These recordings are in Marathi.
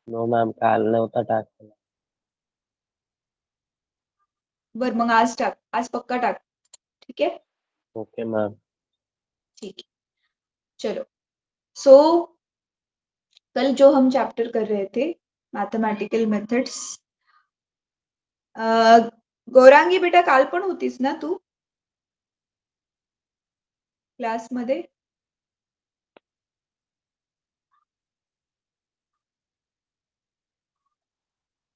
नो मॅम, काल नव्हता टाकला. बर मग आज टाक, आज पक्का टाक. ठीक है, ओके मैम. ठीक है, चलो. सो कल जो हम चैप्टर कर रहे थे, मैथमेटिकल मेथड्स. गौरांगी बेटा, काल पण होतीस ना तू क्लासमध्ये?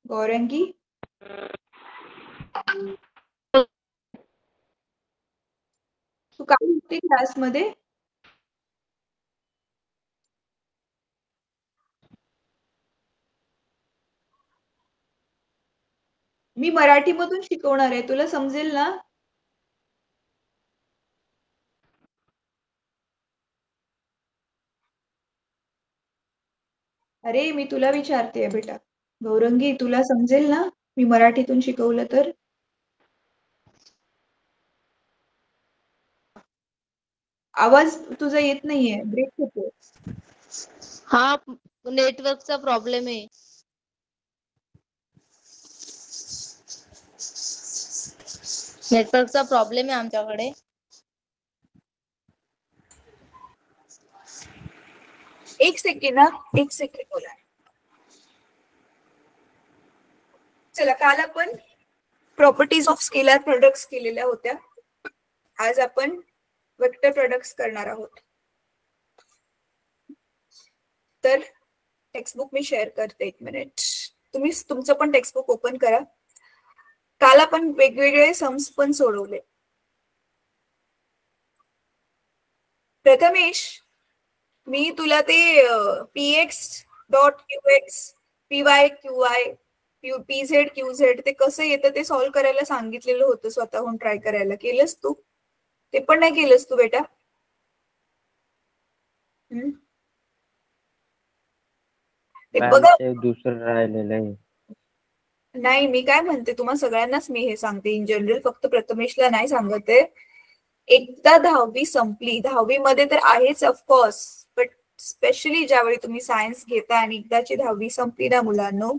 गौरांगी, तू काल होती क्लासमध्ये? मी मराठीमधून शिकवणार आहे, तुला समजेल ना? अरे मी तुला विचारते बेटा, गौरंगी तुला समजेल ना मी मराठीतून शिकवलं तर? आवाज तुझा येत नाहीये, ब्रेक होतो. हा, नेटवर्कचा प्रॉब्लेम आहे. नेटवर्कचा प्रॉब्लेम आहे आमच्याकडे. एक सेकंड ना, एक सेकंड बोला. चला, काल आपण प्रॉपर्टीज ऑफ स्केलर प्रोडक्ट्स केलेल्या होत्या. आज आपण वेक्टर प्रोडक्ट्स करणार आहोत. तर टेक्स्टबुक मी शेअर करते, 1 मिनिट. तुम्ही तुमचं पण टेक्स्टबुक ओपन करा. काल आपण वेगवेगळे सम्स पण सोडवले. प्रथमेश, मी तुला ते px.qx, py.qy, pz.qz ते कसं येतं ते सॉल्व्ह करायला सांगितलेलं होतं, स्वतःहून ट्राय करायला. केलंस तू? ते पण नाही केलंस तू बेटा? ते मॅम बघा. ते दुसरं राहिलेलं आहे. नाही, मी काय म्हणते, तुम्हा सगळ्यांनाच मी हे सांगते इन जनरल, फक्त प्रथमेशला नाही सांगते. एकदा 10वी संपली, 10वी मध्ये तर आहेच ऑफकोर्स, बट स्पेशली ज्यावेळी तुम्ही सायन्स घेता आणि एकदाची 10वी संपली ना मुलांनो,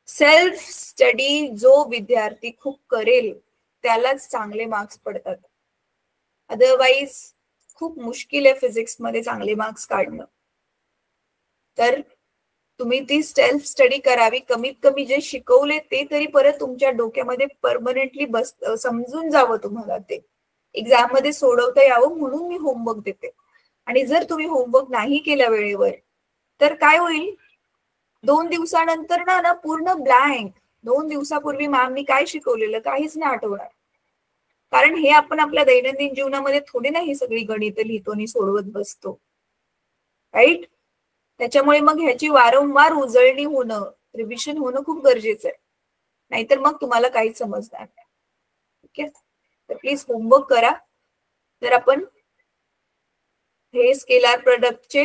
सेल्फ स्टडी जो विद्यार्थी खूप करेल त्यालाच चांगले मार्क्स पडतात. अदरवाईज खूप मुश्किल आहे फिजिक्स मध्ये चांगले मार्क्स काढणं. तर तुम्ही ती सेल्फ स्टडी करावी. कमीत कमी जे शिकवले ते तरी परत तुमच्या डोक्यामध्ये परमनंटली समजून जावं तुम्हाला, ते एक्झाम मध्ये सोडवता यावं म्हणून मी होमवर्क देते. आणि जर तुम्ही होमवर्क नाही केल्या वेळेवर तर काय होईल, 2 दिवसानंतर ना पूर्ण ब्लँक. 2 दिवसापूर्वी मॅमनी काय शिकवलेलं काहीच नाही आठवणार. कारण हे आपण आपल्या दैनंदिन जीवनामध्ये थोडी ना ही सगळी गणित लिहितो आणि सोडवत बसतो, राईट? त्याच्यामुळे मग ह्याची वारंवार उजळणी होणं, रिव्हिजन होणं खूप गरजेचं आहे. नाहीतर मग तुम्हाला काहीच समजणार नाही. ठीक आहे, तर प्लीज होमवर्क करा. तर आपण हे स्केलर प्रोडक्टचे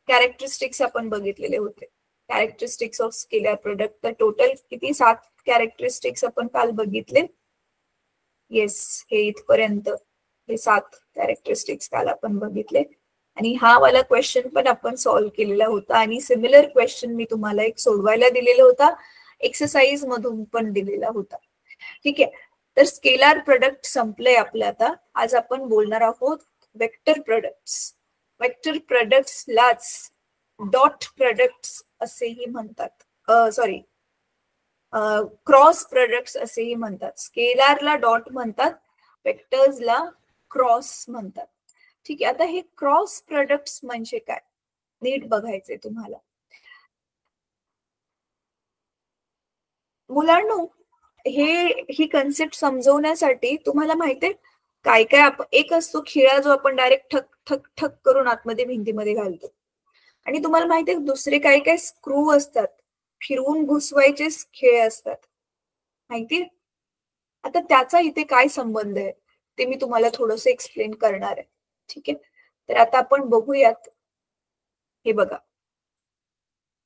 कॅरेक्टरिस्टिक्स आपण बघितलेले होते. Characteristics of scalar product. तर टोटल किती 7 कॅरेक्टरिस्टिक्स आपण काल बघितले. येस, हे इथपर्यंत हे 7 कॅरेक्टरिस्टिक्स काल आपण बघितले. आणि हा वाला क्वेश्चन पण आपण सॉल्व्ह केलेला होता. आणि सिमिलर क्वेश्चन मी तुम्हाला एक सोडवायला दिलेला होता, एक्सरसाइज मधून पण दिलेला होता. ठीक आहे, तर स्केलर प्रोडक्ट संपलंय आपलं आता. आज आपण बोलणार आहोत वेक्टर प्रोडक्ट्स. वेक्टर प्रोडक्ट्सलाच डॉट प्रोडक्ट्स असेही म्हणतात. सॉरी, क्रॉस प्रोडक्ट्स असेही म्हणतात. स्केलरला डॉट म्हणतात, वेक्टर्सला क्रॉस म्हणतात. ठीक आहे, आता हे क्रॉस प्रोडक्ट्स म्हणजे काय नीट बघायचंय तुम्हाला. मुलांनो, ही कन्सेप्ट समजवण्यासाठी तुम्हाला माहितीये काय काय, एक असतो खिळा जो आपण डायरेक्ट ठक ठक ठक करून आतमध्ये भिंतीमध्ये घालतो. आणि तुम्हाला माहितीये दुसरे काही काही स्क्रू असतात, फिरवून घुसवायचे खिळे असतात, माहितीये? आता त्याचा इथे काय संबंध आहे ते मी तुम्हाला थोडस एक्सप्लेन करणार आहे. ठीक आहे, तर आता आपण बघूयात. हे बघा,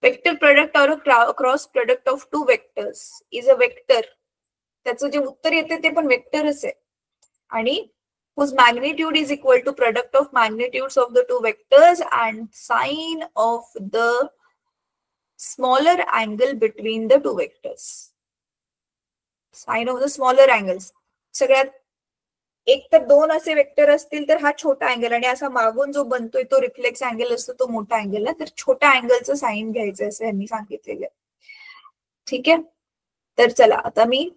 vector product or cross product of 2 vectors is a vector. त्याचं जे उत्तर येते ते पण वेक्टरच आहे. आणि whose magnitude is equal to product of magnitudes of the 2 vectors and sign of the smaller angle between the two vectors. Sign of the smaller angles. सगळ्यात एक तर दोन असे वेक्टर असतील तर हा छोटा अँगल आणि असा मागून जो बनतोय तो रिफ्लेक्स अँगल असतो तो मोठा अँगल ना, तर छोट्या अँगलचं साईन घ्यायचं असं यांनी सांगितलेलं. ठीक आहे, तर चला आता मी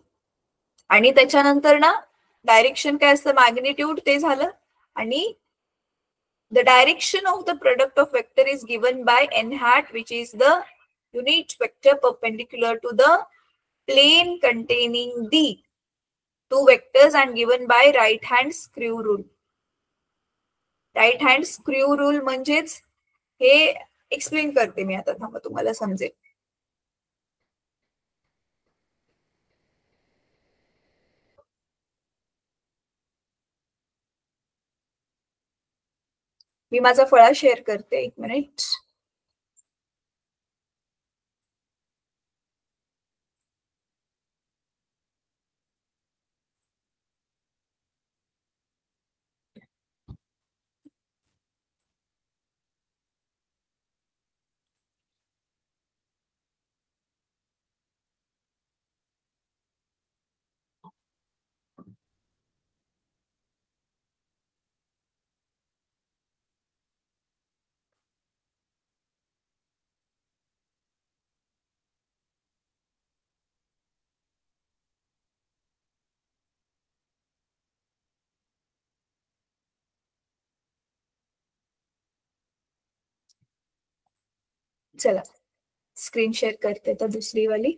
आणि त्याच्यानंतर ना डायरेक्शन काय असतं, मॅग्निट्यूड ते झालं, आणि the direction of the product of vector is given by n hat, which is the unit vector perpendicular to the plane containing the two vectors and given by right hand screw rule. Right hand screw rule म्हणजेच हे एक्सप्लेन करते मी आता, थांबा तुम्हाला समजेल. मी माझा फळा शेअर करते, एक मिनिट. चला स्क्रीन शेअर करते तर दुसरी वाली.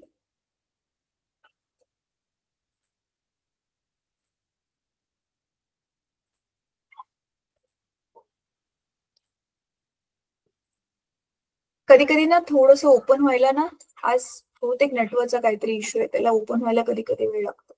कधी कधी ना थोडस ओपन व्हायला ना, आज बहुतेक नेटवर्कचा काहीतरी इश्यू आहे, त्याला ओपन व्हायला कधी कधी वेळ लागतो.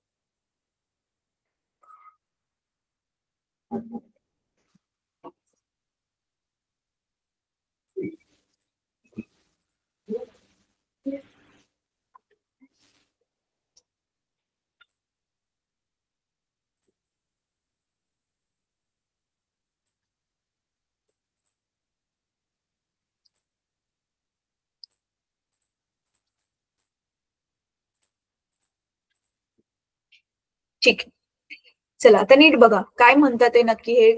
ठीक, चला आता नीट बघा काय म्हणतात ते नक्की. हे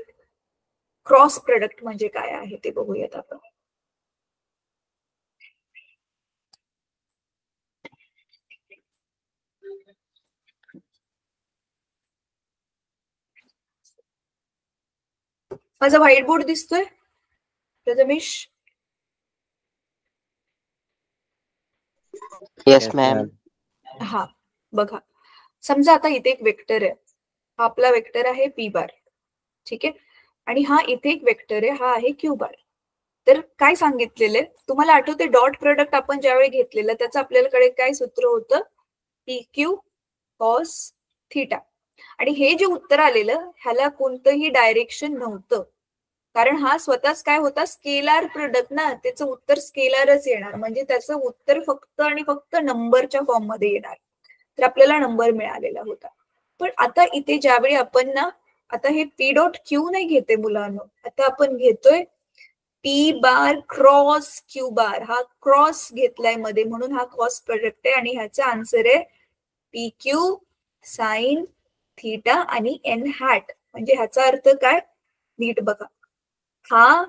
क्रॉस प्रोडक्ट म्हणजे काय आहे ते बघूयात आपण. माझा व्हाईट बोर्ड दिसतोय प्रथमेश? Yes ma'am. हा बघा, समजा आता इथे एक वेक्टर आहे, हा आपला वेक्टर आहे पी बार. ठीक आहे, आणि हा इथे एक वेक्टर आहे, हा आहे क्यू बार. तर काय सांगितलेलं आहे तुम्हाला आठवते, डॉट प्रोडक्ट आपण ज्यावेळी घेतलेलं त्याचं आपल्याकडे काय सूत्र होतं, पी क्यू कॉस थिटा. आणि हे जे उत्तर आलेलं ह्याला कोणतंही डायरेक्शन नव्हतं, कारण हा स्वतःच काय होता, स्केलार प्रोडक्ट ना, त्याचं उत्तर स्केलारच येणार, म्हणजे त्याचं उत्तर फक्त आणि फक्त नंबरच्या फॉर्म मध्ये येणार. तर आपल्याला नंबर मिळालेला होता. पण आता इथे ज्यावेळी आपण ना, आता हे पी डॉट क्यू नाही घेते मुलांना, आता आपण घेतोय पी बार क्रॉस क्यू बार. हा क्रॉस घेतलाय मध्ये म्हणून हा क्रॉस प्रोडक्ट आहे, आणि ह्याचा आन्सर आहे पी क्यू साइन थीटा आणि एन हॅट. म्हणजे ह्याचा अर्थ काय, नीट बघा, हा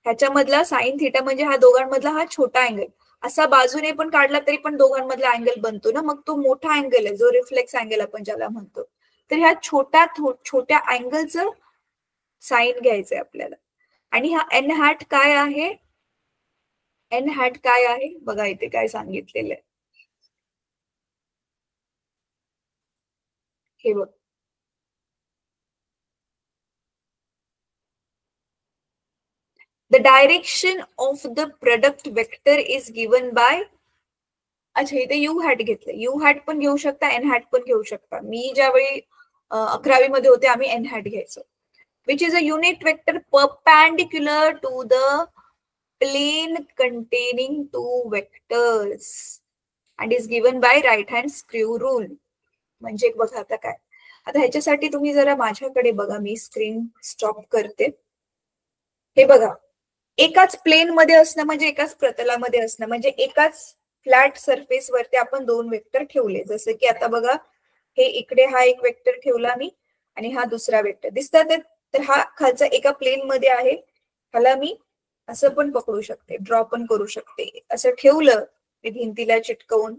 ह्याच्यामधला साइन थीटा म्हणजे हा दोघांमधला हा छोटा अँगल, असा बाजूने पण काढला तरी पण दोघांमधला अँगल बनतो ना, मग तो मोठा अँगल आहे जो रिफ्लेक्स अँगल आपण ज्याला म्हणतो. तर ह्या छोट्या अँगलचं साइन घ्यायचंय आपल्याला. आणि हा एन हॅट काय आहे, एन हॅट काय आहे बघा, इथे काय सांगितलेलं आहे हे बघ. The direction of the product vector is given by, अच्छा इथे यू हॅट घेतलं, यू हॅट पण घेऊ शकता, एन हॅट पण घेऊ शकता. मी ज्यावेळी 11वी मध्ये होते आम्ही एन हॅट घ्यायचो. Which is a unit vector perpendicular to the plane containing two vectors and is given by right hand screw rule. म्हणजे बघा आता काय, आता ह्याच्यासाठी तुम्ही जरा माझ्याकडे बघा, मी स्क्रीन स्टॉप करते. हे बघा, एकाच प्लेन मध्ये असणं म्हणजे एकाच प्रतलामध्ये असणं म्हणजे एकाच फ्लॅट सरफेस वरती आपण दोन वेक्टर ठेवले. जसं की आता बघा, हे इकडे हा एक वेक्टर ठेवला मी आणि हा दुसरा वेक्टर दिसतात. तर हा खालचा एका प्लेन मध्ये आहे, ह्याला मी असं पण पकडू शकते, ड्रॉ पण करू शकते. असं ठेवलं मी भिंतीला चिटकवून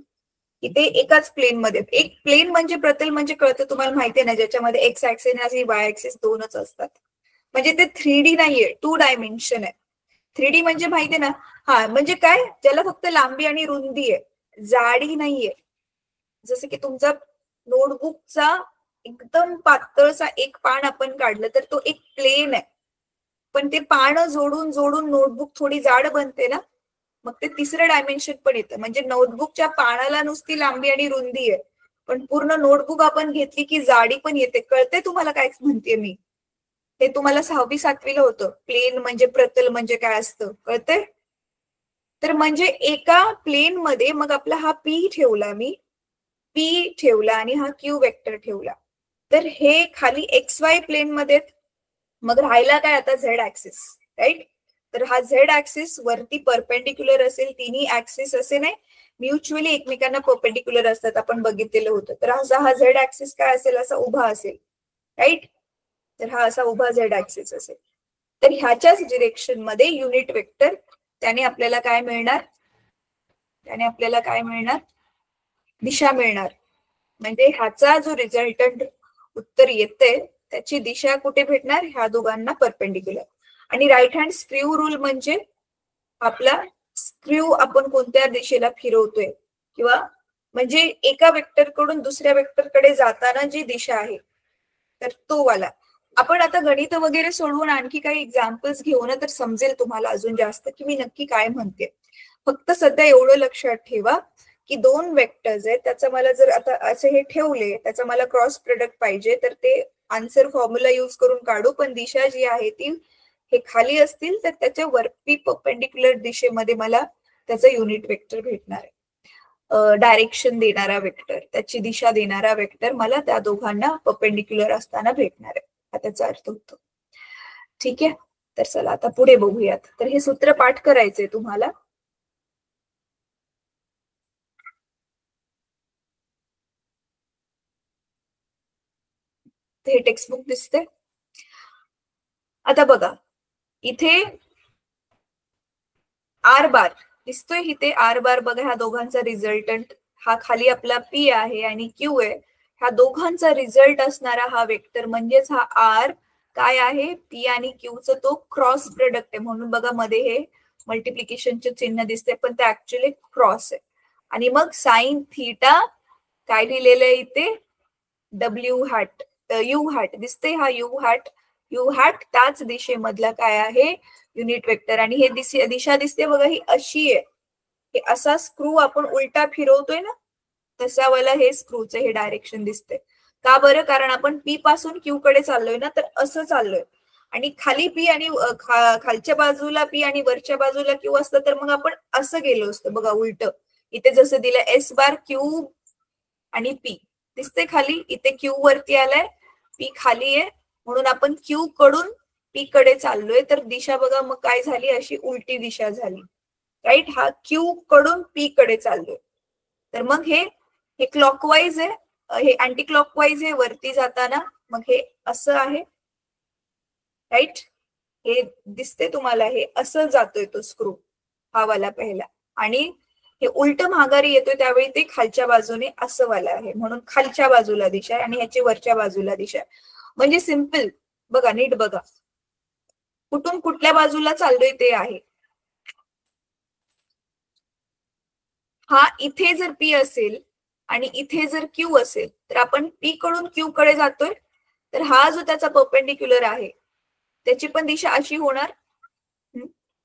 की ते एकाच प्लेन मध्ये. एक प्लेन म्हणजे प्रतल म्हणजे कळतं तुम्हाला माहिती आहे ना, ज्याच्यामध्ये एक्स ऍक्सिस आणि वाय ऍक्सिस दोनच असतात. म्हणजे ते 3D नाहीये, 2 डायमेन्शन आहे. 3D म्हणजे माहितीये ना, हा म्हणजे काय, ज्याला फक्त लांबी आणि रुंदी आहे, जाडी नाहीये. जसं की तुमचा नोटबुकचा एकदम पातळसा एक पान आपण काढलं तर तो एक प्लेन आहे, पण ते पान जोडून जोडून नोटबुक थोडी जाड बनते ना, मग ते तिसरं डायमेन्शन पण येतं. म्हणजे नोटबुकच्या पानाला नुसती लांबी आणि रुंदी आहे, पण पूर्ण नोटबुक आपण घेतली की जाडी पण येते. कळते तुम्हाला काय म्हणते मी? हे तुम्हाला 6वी 7वीला होतं, प्लेन म्हणजे प्रतल म्हणजे काय असतं, कळते? तर म्हणजे एका प्लेन मध्ये मग आपला हा पी ठेवला मी, पी ठेवला आणि हा क्यू वेक्टर ठेवला. तर हे खाली एक्स वाय प्लेन मध्ये, मग राहिला काय आता झेड ऍक्सिस, राईट? तर हा झेड ऍक्सिस वरती परपेंडिक्युलर असेल, तिन्ही ऍक्सिस असे नाही, म्युच्युअली एकमेकांना परपेंडिक्युलर असतात, आपण बघितलेलं होतं. तर हा झेड ऍक्सिस काय असेल, असा उभा असेल, राईट? तर हा असा उभा झेड ऍक्सिस असेल. तर ह्याच्याच डिरेक्शन मध्ये युनिट वेक्टर, त्याने आपल्याला काय मिळणार, त्याने आपल्याला काय मिळणार, दिशा मिळणार. म्हणजे ह्याचा जो रिझल्टंट उत्तर येते त्याची दिशा कुठे भेटणार, ह्या दोघांना परपेंडिक्युलर. आणि राईट हँड स्क्रू रूल म्हणजे आपला स्क्रू आपण कोणत्या दिशेला फिरवतोय, किंवा म्हणजे एका वेक्टर कडून दुसऱ्या वेक्टर कडे जाताना जी दिशा आहे, तर तो वाला. आपण आता गणित वगैरे सोडवून आणखी काही एक्झाम्पल्स घेऊ ना, तर समजेल तुम्हाला अजून जास्त की मी नक्की काय म्हणते. फक्त सध्या एवढं लक्षात ठेवा की दोन वेक्टर्स आहेत, त्याचं मला जर आता असे हे ठेवले, त्याचा मला क्रॉस प्रोडक्ट पाहिजे, तर ते आन्सर फॉर्म्युला यूज करून काढू. पण दिशा जी आहे ती हे खाली असतील तर त्याच्या वरती परपेंडिक्युलर दिशेमध्ये मला त्याचा युनिट वेक्टर भेटणार आहे. डायरेक्शन देणारा वेक्टर, त्याची दिशा देणारा वेक्टर मला त्या दोघांना परपेंडिक्युलर असताना भेटणार आहे, हा त्याचा अर्थ होतो. ठीक आहे, तर चला आता पुढे बघूयात. तर हे सूत्र पाठ करायचंय तुम्हाला. हे टेक्स्टबुक दिसते. आता बघा इथे आर बार दिसतोय, इथे आर बार बघा, ह्या दोघांचा रिझल्टंट, हा खाली आपला पी आहे आणि क्यू आहे, ह्या दोघांचा रिझल्ट असणारा हा वेक्टर म्हणजेच हा आर काय आहे, पी आणि क्यूचं तो क्रॉस प्रोडक्ट आहे. म्हणून बघा मध्ये हे मल्टिप्लिकेशनचे चिन्ह दिसते, पण ते ऍक्च्युअली क्रॉस आहे. आणि मग साइन थीटा काय लिहिलेलं आहे इथे, डब्ल्यू हॅट, यू हॅट दिसते, हा यू हॅट, यू हॅट त्याच दिशेमधला काय आहे, युनिट वेक्टर. आणि हे दिशा दिसते बघा, ही अशी आहे. हे असा स्क्रू आपण उलटा फिरवतोय ना, तसा वाला हे स्क्रूचं हे डायरेक्शन दिसते. का बरं, कारण आपण पी पासून क्यू कडे चाललोय ना, तर असं चाललोय. आणि खाली पी आणि खालच्या बाजूला पी आणि वरच्या बाजूला क्यू असतं, तर मग आपण असं गेलो असतं बघा उलट. इथे जसं दिलं एस बार क्यू आणि पी दिसते खाली, इथे क्यू वरती आलाय, पी खाली आहे, म्हणून आपण क्यू कडून पी कडे चाललोय. तर दिशा बघा मग काय झाली, अशी उलटी दिशा झाली, राईट? हा क्यू कडून पी कडे चाललोय, तर मग हे क्लॉकवाईज आहे, हे अँटी क्लॉकवाईज आहे वरती जाताना, मग हे असं आहे, राईट? हे दिसते तुम्हाला, हे असं जातोय तो स्क्रू, हा वाला पहिला. आणि हे उलट माघारी येतोय त्यावेळी ते खालच्या बाजूने असं वाला आहे, म्हणून खालच्या बाजूला दिशा आहे आणि ह्याची वरच्या बाजूला दिशा आहे. म्हणजे सिम्पल बघा, नीट बघा, कुठून कुठल्या बाजूला चाललोय ते आहे. हा इथे जर पी असेल आणि इथे जर क्यू असेल, तर आपण पी कडून क्यू कडे जातोय, तर हा जो त्याचा परपेंडिक्युलर आहे त्याची पण दिशा अशी होणार,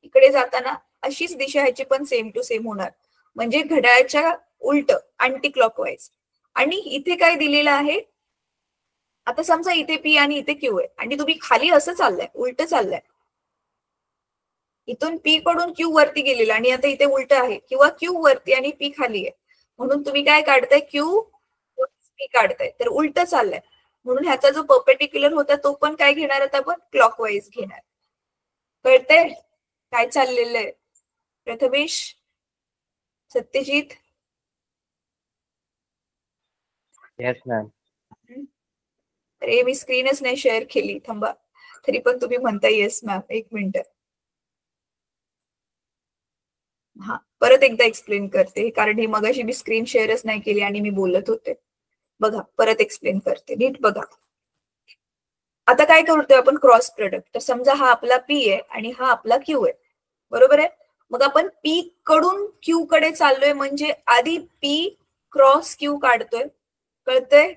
इकडे जाताना अशीच दिशा ह्याची पण सेम टू सेम होणार, म्हणजे घड्याळाच्या उलट, अँटी क्लॉकवाईज. आणि इथे काय दिलेलं आहे, आता समजा इथे पी आणि इथे क्यू आहे आणि तुम्ही खाली असं चाललंय, उलट चाललंय, इथून पी कडून क्यू वरती गेलेला आणि आता इथे उलट आहे, किंवा क्यू वरती आणि पी खाली आहे, म्हणून तुम्ही काय काढताय, क्यू पी काढताय, तर उलट चाललंय. म्हणून ह्याचा जो परपेंडिक्युलर होता तो पण काय घेणार आता आपण, क्लॉकवाईज घेणार. कळतंय? काय चाललेलं आहे प्रथमेश, सत्यजित? Yes ma'am. अरे मी स्क्रीनच नाही शेअर केली, थांबा. तरी पण तुम्ही म्हणता येस मॅम. एक मिनिट. हा, परत एकदा एक्सप्लेन करते, कारण ही मगाशी मी स्क्रीन शेअरच नाही केली आणि मी बोलत होते. बघा, परत एक्सप्लेन करते, नीट बघा. आता काय करतोय आपण? Cross product. तर समजा हा आपला पी आहे आणि हा आपला क्यू आहे, बरोबर आहे. मग आपण पी कडून क्यू कडे चाललोय, म्हणजे आधी पी क्रॉस क्यू काढतोय, कळतंय?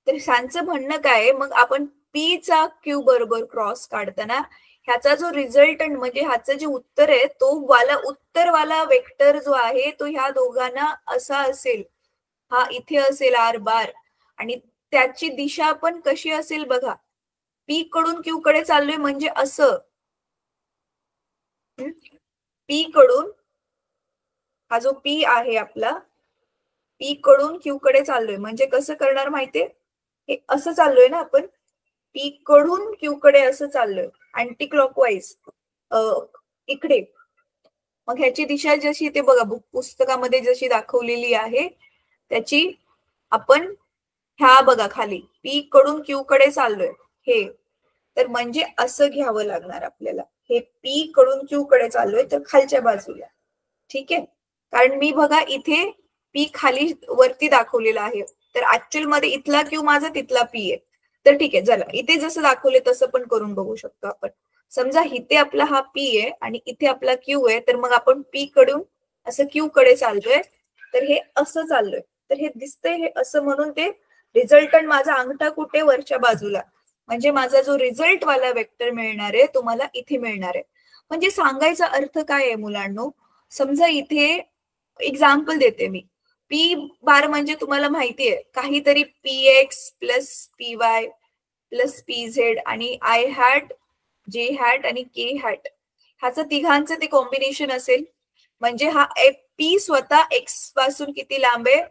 तर सांचं म्हणणं काय, मग आपण पी चा क्यू बरोबर क्रॉस काढताना ह्याचा जो रिझल्टंट म्हणजे ह्याचं जे उत्तर आहे, तो उत्तरवाला वेक्टर जो आहे तो ह्या दोघांना असा असेल, हा इथे असेल आर बार, आणि त्याची दिशा पण कशी असेल बघा. पी कडून क्यू कडे चाललोय म्हणजे असं, पी कडून, हा जो पी आहे आपला, पी कडून क्यू कडे चाललोय म्हणजे कसं करणार माहितीये? हे असं चाललोय ना आपण, पी कडून क्यू कडे असं चाललोय, अँटी क्लॉकवाईज इकडे. मग ह्याची दिशा जशी ते बघा पुस्तकामध्ये जशी दाखवलेली आहे त्याची आपण ह्या बघा खाली पी कडून क्यू कडे चाललोय हे, तर म्हणजे असं घ्यावं लागणार आपल्याला. हे पी कडून क्यू कडे चाललोय तर खालच्या बाजूला, ठीक आहे. कारण मी बघा इथे पी खाली वरती दाखवलेला आहे, तर ऍक्च्युअल मध्ये इथला क्यू माझा तिथला पी आहे. तर ठीक आहे, चला इथे जसं दाखवले तसं पण करून बघू शकतो आपण. समजा इथे आपला हा पी आहे आणि इथे आपला क्यू आहे, तर मग आपण पी कडून असं क्यू कडे चाललोय, तर हे असं चाललोय, तर हे दिसतंय हे असं, म्हणून ते रिझल्टंट माझा अंगठा कुठे? वरच्या बाजूला, म्हणजे माझा जो रिझल्ट वाला वेक्टर मिळणार आहे तो मला इथे मिळणार आहे. म्हणजे सांगायचा अर्थ काय आहे मुलांनो, समजा इथे एक्झाम्पल देते मी. पी बार म्हणजे तुम्हाला माहिती आहे काहीतरी P x plus P Y plus P Z आणि आय हॅट, जे हॅट आणि के हॅट, ह्याचं तिघांचं ते कॉम्बिनेशन असेल. म्हणजे हा पी स्वतः एक्स पासून किती लांब आहे,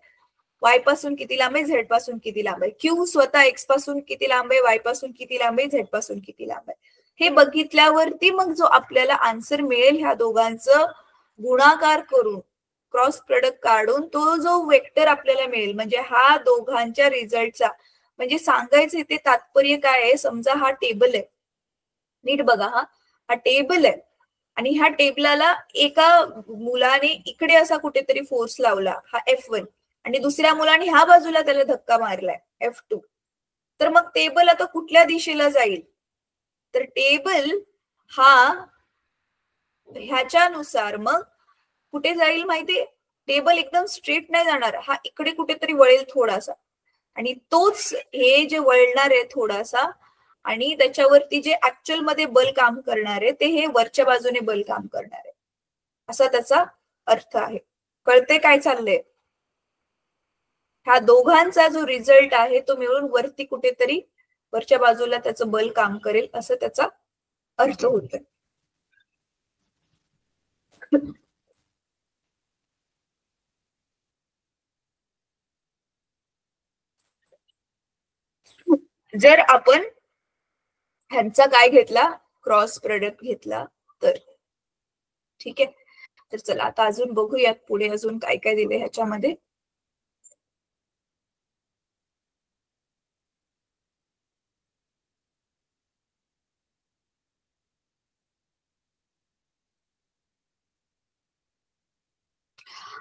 वाय पासून किती लांब आहे, झेड पासून किती लांब आहे. क्यू स्वतः एक्स पासून किती लांब आहे, वाय पासून किती लांब आहे, झेड पासून किती लांब आहे. हे बघितल्यावरती मग जो आपल्याला आन्सर मिळेल ह्या दोघांचं गुणाकार करून, क्रॉस प्रोडक्ट काढून तो जो वेक्टर आपल्याला मिळेल, म्हणजे हा दोघांच्या रिझल्टचा, म्हणजे सांगायचं ते तात्पर्य काय आहे. समजा हा टेबल आहे, नीट बघा, हा टेबल आहे आणि ह्या टेबलाला एका मुलाने इकडे असा कुठेतरी फोर्स लावला, हा F1, आणि दुसऱ्या मुलाने ह्या बाजूला त्याला धक्का मारलाय F2. तर मग टेबल आता कुठल्या दिशेला जाईल? तर टेबल हा ह्याच्यानुसार मग कुठे जाईल माहितीये? टेबल एकदम स्ट्रेट नाही जाणार, हा इकडे कुठेतरी वळेल थोडासा, आणि तोच हे जे वळणार आहे थोडासा, आणि त्याच्यावरती जे ऍक्च्युअल मध्ये बल काम करणार आहे ते हे वरच्या बाजूने बल काम करणार आहे, असा त्याचा अर्थ आहे. कळते काय चाललंय? ह्या दोघांचा जो रिझल्ट आहे तो मिळून वरती कुठेतरी वरच्या बाजूला त्याचं बल काम करेल, असं त्याचा अर्थ होतोय. जर आपण ह्यांचा काय घेतला, क्रॉस प्रोडक्ट घेतला तर, ठीक आहे. तर चला आता अजून बघूयात पुढे अजून काय काय दिले ह्याच्यामध्ये.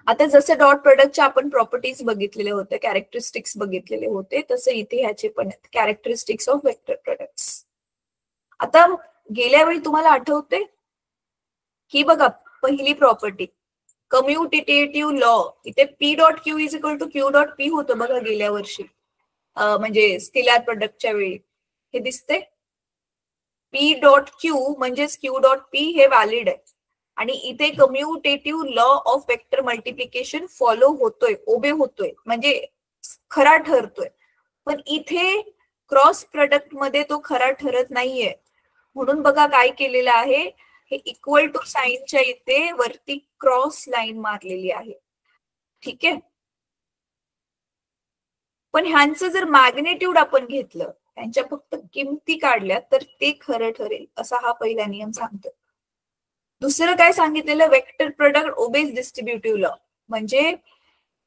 आता जसं डॉट प्रोडक्टच्या आपण प्रॉपर्टीज बघितलेले होते, कॅरेक्टरिस्टिक्स बघितलेले होते, तसं इथे ह्याचे पण आहेत, कॅरेक्टरिस्टिक्स ऑफ वेक्टर प्रोडक्ट्स. आता गेल्या वेळी तुम्हाला आठवते की बघा पहिली प्रॉपर्टी कम्युटेटिव्ह लॉ, इथे P dot Q is equal to Q dot P होतं बघा गेल्या वर्षी, म्हणजे स्केलर प्रोडक्टच्या वेळी. हे दिसते पी डॉट क्यू म्हणजेच क्यू डॉट पी हे व्हॅलिड आहे, आणि इथे commutative law of vector multiplication follow होतोय, ओबे होतोय, म्हणजे खरा ठरतोय. पण इथे क्रॉस प्रोडक्ट मध्ये तो खरा ठरत नाहीये, म्हणून बघा काय केलेलं आहे, हे इक्वल टू साइनच्या इथे वरती क्रॉस लाईन मारलेली आहे, ठीक आहे. पण ह्यांचं जर मॅग्नेट्यूड आपण घेतलं, त्यांच्या फक्त किमती काढल्या तर ते खरं ठरेल, असा हा पहिला नियम सांगतो. दुसरं काय सांगितलेलं, vector product obeys distributive law, म्हणजे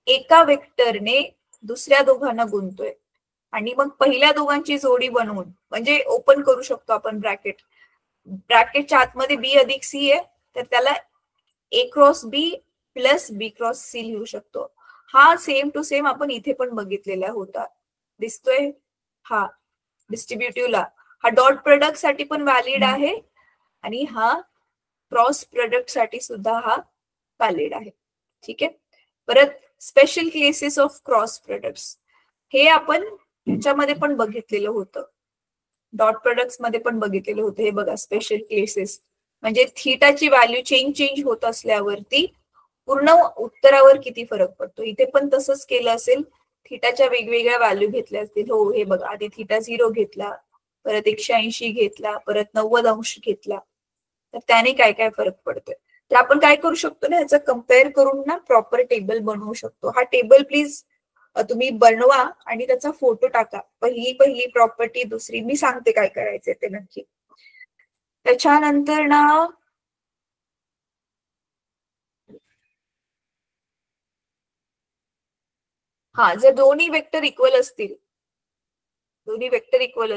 एका वेक्टरने दुसऱ्या दोघांना गुणतोय आणि मग पहिल्या दोघांची जोडी बनवून, म्हणजे ओपन करू शकतो आपण ब्रॅकेट, ब्रॅकेटच्या आतमध्ये बी अधिक सी आहे, तर त्याला ए क्रॉस बी प्लस बी क्रॉस सी लिहू शकतो. हा सेम टू सेम आपण इथे पण बघितलेला होता, दिसतोय हा डिस्ट्रीब्युटिव्ह ला. हा डॉट प्रोडक्ट साठी पण व्हॅलिड आहे आणि हा क्रॉस प्रोडक्ट साठी सुद्धा हा व्हॅलिड आहे. ठीक आहे. परत special cases of cross products, हे आपण ह्याच्यामध्ये पण बघितलेलं होतं, डॉट प्रोडक्ट्स मध्ये पण बघितलेलं होतं. हे बघा स्पेशल केसेस, म्हणजे थीटाची व्हॅल्यू चेंज होत असल्यावरती पूर्ण उत्तरावर किती फरक पडतो. इथे पण तसंच केलं असेल, थीटाच्या वेगवेगळ्या व्हॅल्यू घेतल्या असतील. हो, हे बघा, आधी थीटा 0 घेतला, परत 180 घेतला, परत 90 अंश घेतला, तर त्याने काय काय फरक पडतोय. तर आपण काय करू शकतो ना, ह्याचं कम्पेअर करून ना प्रॉपर टेबल बनवू शकतो. हा टेबल प्लीज तुम्ही बनवा आणि त्याचा फोटो टाका. पहिली प्रॉपर्टी, दुसरी, मी सांगते काय करायचंय ते नक्की. त्याच्यानंतर ना हा, जर दोन्ही वेक्टर इक्वल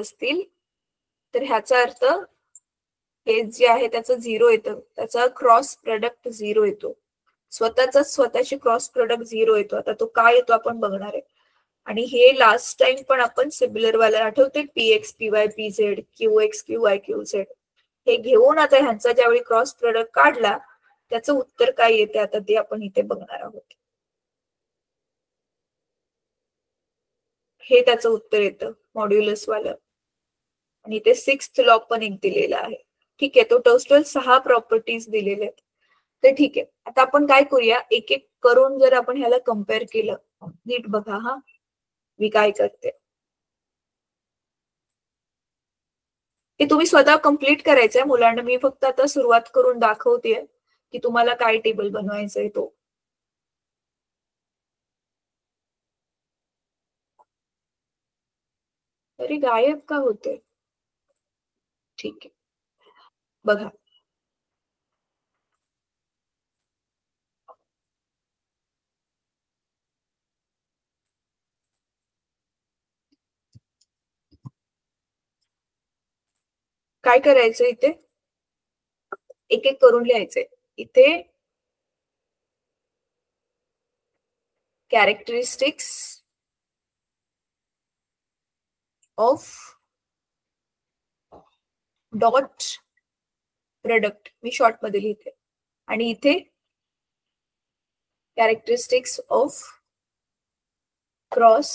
असतील तर ह्याचा अर्थ हे जे आहे त्याचं 0 येतं, त्याचा क्रॉस प्रोडक्ट 0 येतो, स्वतःची क्रॉस प्रोडक्ट 0 येतो. आता तो काय येतो आपण बघणार आहे. आणि हे लास्ट टाइम पण आपण सिमिलर वाला आठवते, px py pz qx qy qz, हे घेऊन आता ह्यांचा ज्यावेळी क्रॉस प्रोडक्ट काढला त्याचं उत्तर काय येते आता ते आपण इथे बघणार आहोत. हे त्याचं उत्तर येतं मॉड्युलस वालं, आणि इथे 6th लॉ पण एक दिलेला आहे. ठीक आहे, तो टोटल 6 प्रॉपर्टीज दिलेल्या आहेत. तर ठीक आहे, आता आपण काय करूया, एक एक करून जर आपण ह्याला कम्पेअर केलं, नीट बघा हा मी काय करते. हे तुम्ही स्वतः कम्प्लीट करायचंय मुलांना, मी फक्त आता सुरुवात करून दाखवतेय की तुम्हाला काय टेबल बनवायचंय तो. अरे गायब का होते. ठीक आहे, बघा काय करायचं, इथे एक एक करून लिहायचंय. इथे characteristics of dot product me short मध्ये लिहिते, आणि इथे कॅरेक्टरिस्टिक्स ऑफ क्रॉस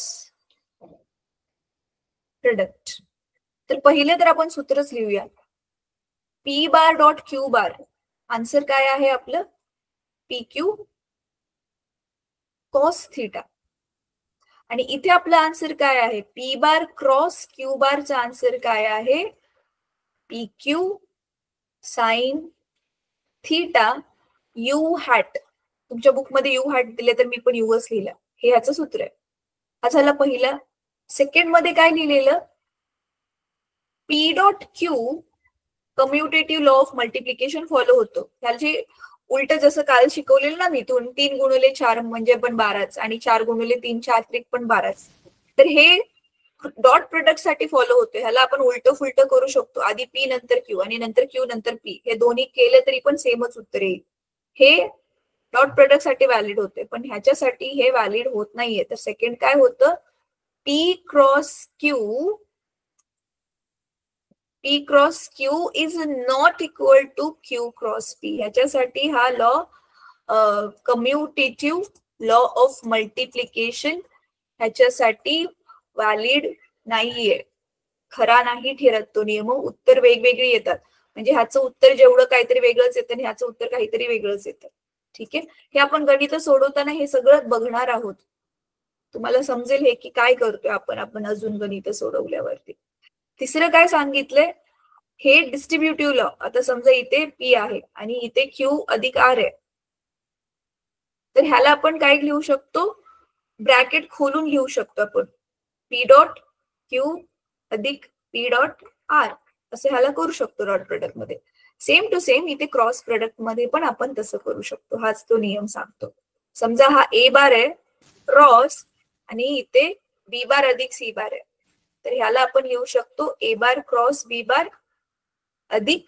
प्रोडक्ट. तर पहिले तर आपण सूत्रच लिहूया, पी बार डॉट क्यू बार. आन्सर काय आहे आपलं, पी क्यू कॉस थीटा. आणि इथे आपला आन्सर काय आहे, पी बार क्रॉस क्यू बारचा आन्सर काय आहे, P Q sine theta you hat. तुमच्या बुकमध्ये यू हॅट दिले तर मी पण यूच लिहिलं, हे ह्याचं सूत्र आहे. हा झाला पहिला. सेकंड मध्ये काय लिहिलेलं, P dot Q commutative law of multiplication follow होतो. त्याचे उलट जसं काल शिकवलेलं ना मी, 3 गुणिले 4 म्हणजे पण 12च, आणि 4 गुणिले 3 4 पण 12च. तर हे डॉट प्रोडक्ट साठी फॉलो होतो. ह्याला आपण उलट फुलट करू शकतो, आधी पी नंतर क्यू आणि नंतर क्यू नंतर पी, हे दोन्ही केलं तरी पण सेमच उत्तर येईल. हे डॉट प्रोडक्ट साठी व्हॅलिड होते, पण ह्याच्यासाठी हे व्हॅलिड होत नाहीये. तर सेकंड काय होतं, P cross Q is not equal to Q cross P. ह्याच्यासाठी हा law commutative law of multiplication ह्याच्यासाठी व्हॅलिड नाहीये, खरा नाही ठरत तो नियम. उत्तर वेगवेगळी येतात, म्हणजे ह्याचं उत्तर जेवढं काहीतरी वेगळंच येतं आणि ह्याचं उत्तर काहीतरी वेगळंच येतं. ठीक आहे, हे आपण गणित सोडवताना हे सगळं बघणार आहोत, तुम्हाला समजेल हे की काय करतोय आपण अजून गणित सोडवल्यावरती. तिसरं काय सांगितलंय, हे डिस्ट्रीब्युटिव्ह लॉ. आता समजा इथे पी आहे आणि इथे क्यू अधिक आर आहे, तर ह्याला आपण काय लिहू शकतो, ब्रॅकेट खोलून लिहू शकतो आपण, पी डॉट क्यू अधिक पी डॉट आर असं ह्याला करू शकतो डॉट प्रोडक्ट मध्ये. सेम टू सेम इथे क्रॉस प्रोडक्ट मध्ये पण आपण तसं करू शकतो. हाच तो नियम सांगतो. समजा हा ए बार आहे क्रॉस आणि इथे बी बार अधिक सी बार आहे, तर ह्याला आपण लिहू शकतो ए बार क्रॉस बी बार अधिक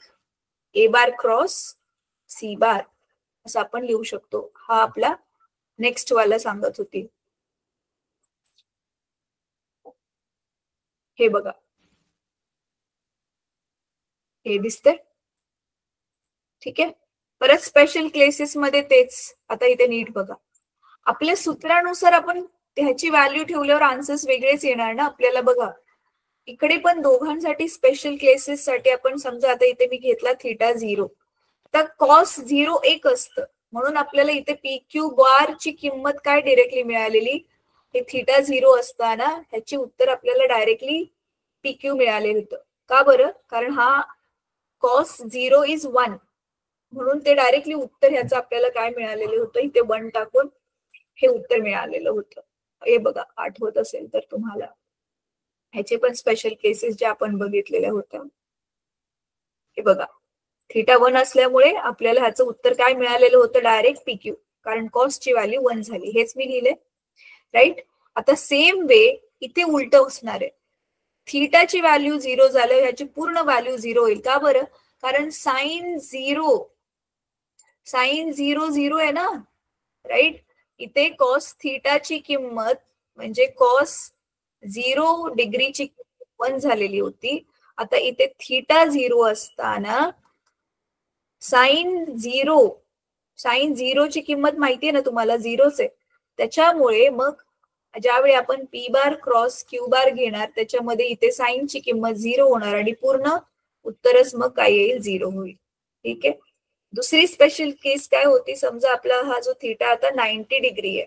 ए बार क्रॉस सी बार असं आपण लिहू शकतो. हा आपला नेक्स्ट वाला सांगत होती. हे बघा, हे दिसतंय. ठीक आहे. परत स्पेशल केसेस मध्ये तेच. आता इथे नीट बघा, आपल्या सूत्रानुसार आपण ह्याची व्हॅल्यू ठेवल्यावर आन्सर्स वेगळेच येणार ना आपल्याला. बघा इकडे पण दोघांसाठी स्पेशल केसेस साठी आपण समजा आता इथे मी घेतला थिटा 0, आता कॉस 0 1 असतं, म्हणून आपल्याला इथे पी क्यू बार ची किंमत काय डायरेक्टली मिळालेली, हे थिटा 0 असताना ह्याची उत्तर आपल्याला डायरेक्टली पी क्यू मिळालेलं होतं. का बरं? कारण हा कॉस 0 इज 1, म्हणून ते डायरेक्टली उत्तर ह्याचं आपल्याला काय मिळालेलं होतं, इथे 1 टाकून हे उत्तर मिळालेलं होतं. हे बघा, आठवत असेल तर तुम्हाला ह्याचे पण स्पेशल केसेस जे आपण बघितलेल्या होत्या. हे बघा, थिटा 1 असल्यामुळे आपल्याला ह्याचं उत्तर काय मिळालेलं होतं, डायरेक्ट पीक्यू, कारण कॉस्टची व्हॅल्यू 1 झाली. हेच मी लिहिले, राईट. आता सेम वे इथे उलट असणार आहे. थिटाची व्हॅल्यू 0 झालं, ह्याची पूर्ण व्हॅल्यू 0 होईल. का बरं? कारण साइन 0 0 आहे ना, राईट. इथे कॉस थिटाची किंमत म्हणजे कॉस 0 डिग्रीची 1 झालेली होती. आता इथे थिटा 0 असताना साइन 0 ची किंमत माहितीये ना तुम्हाला, 0च आहे. त्याच्यामुळे मग ज्यावेळी आपण पी बार क्रॉस क्यू बार घेणार त्याच्यामध्ये इथे साइनची किंमत 0 होणार आणि पूर्ण उत्तरच मग काय येईल, 0 होईल. ठीक आहे. दुसरी स्पेशल केस काय होती, समजा आपला हा जो थिटा आता 90 डिग्री आहे,